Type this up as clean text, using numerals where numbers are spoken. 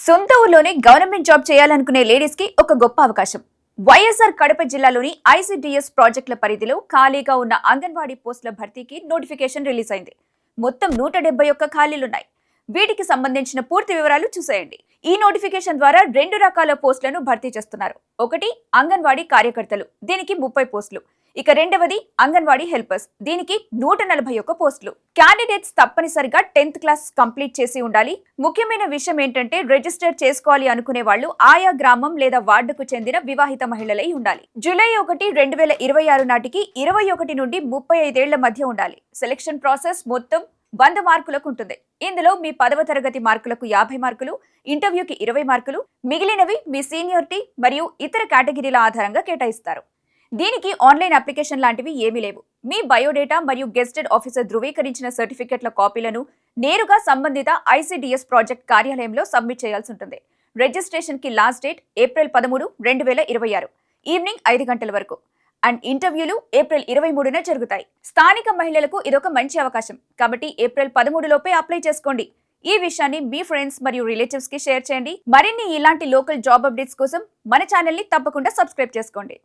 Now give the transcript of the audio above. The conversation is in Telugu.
సొంత ఊర్లోనే గవర్నమెంట్ జాబ్ చేయాలనుకునే లేడీస్ కి ఒక గొప్ప అవకాశం. వైఎస్ఆర్ కడప జిల్లాలోని ఐసిడిఎస్ ప్రాజెక్టుల పరిధిలో ఖాళీగా ఉన్న అంగన్వాడీ పోస్టుల భర్తీకి నోటిఫికేషన్ రిలీజ్ అయింది. మొత్తం 171 ఖాళీలున్నాయి. వీటికి సంబంధించిన పూర్తి వివరాలు చూసేయండి. ఈ నోటిఫికేషన్ ద్వారా 2 రకాల పోస్టులను భర్తీ చేస్తున్నారు. ఒకటి అంగన్వాడీ కార్యకర్తలు, దీనికి 30 పోస్టులు. ఇక రెండవది అంగన్వాడీ హెల్పర్స్, దీనికి 141 పోస్టులు. క్యాండిడేట్స్ తప్పనిసరిగా 10th క్లాస్ కంప్లీట్ చేసి ఉండాలి. ముఖ్యమైన విషయం ఏంటంటే రిజిస్టర్ చేసుకోవాలి అనుకునే వాళ్ళు ఆయా గ్రామం లేదా వార్డుకు చెందిన వివాహిత మహిళలై ఉండాలి. జూలై 1, 2026 నాటికి 21 నుండి 35 ఏళ్ల మధ్య ఉండాలి. సెలక్షన్ ప్రాసెస్ మొత్తం 100 మార్కులకు ఉంటుంది. ఇందులో మీ 10వ తరగతి మార్కులకు 50 మార్కులు, ఇంటర్వ్యూకి 20 మార్కులు, మిగిలినవి మీ సీనియారిటీ మరియు ఇతర కేటగిరీల ఆధారంగా కేటాయిస్తారు. దీనికి ఆన్లైన్ అప్లికేషన్ లాంటివి ఏమీ లేవు. మీ బయోడేటా మరియు గెస్టెడ్ ఆఫీసర్ ధృవీకరించిన సర్టిఫికెట్ల కాపీలను నేరుగా సంబంధిత ఐసిడిఎస్ ప్రాజెక్ట్ కార్యాలయంలో సబ్మిట్ చేయాల్సి ఉంటుంది. రిజిస్ట్రేషన్ కి లాస్ట్ డేట్ ఏప్రిల్ 13, 2026 ఈవినింగ్ 5 గంటల వరకు. అండ్ ఇంటర్వ్యూలు ఏప్రిల్ 23న జరుగుతాయి. స్థానిక మహిళలకు ఇదొక మంచి అవకాశం కాబట్టి ఏప్రిల్ 13 లోపే అప్లై చేసుకోండి. ఈ విషయాన్ని మీ ఫ్రెండ్స్ మరియు రిలేటివ్స్ కి షేర్ చేయండి. మరిన్ని ఇలాంటి లోకల్ జాబ్ అప్డేట్స్ కోసం మన ఛానల్ ని తప్పకుండా సబ్స్క్రైబ్ చేసుకోండి.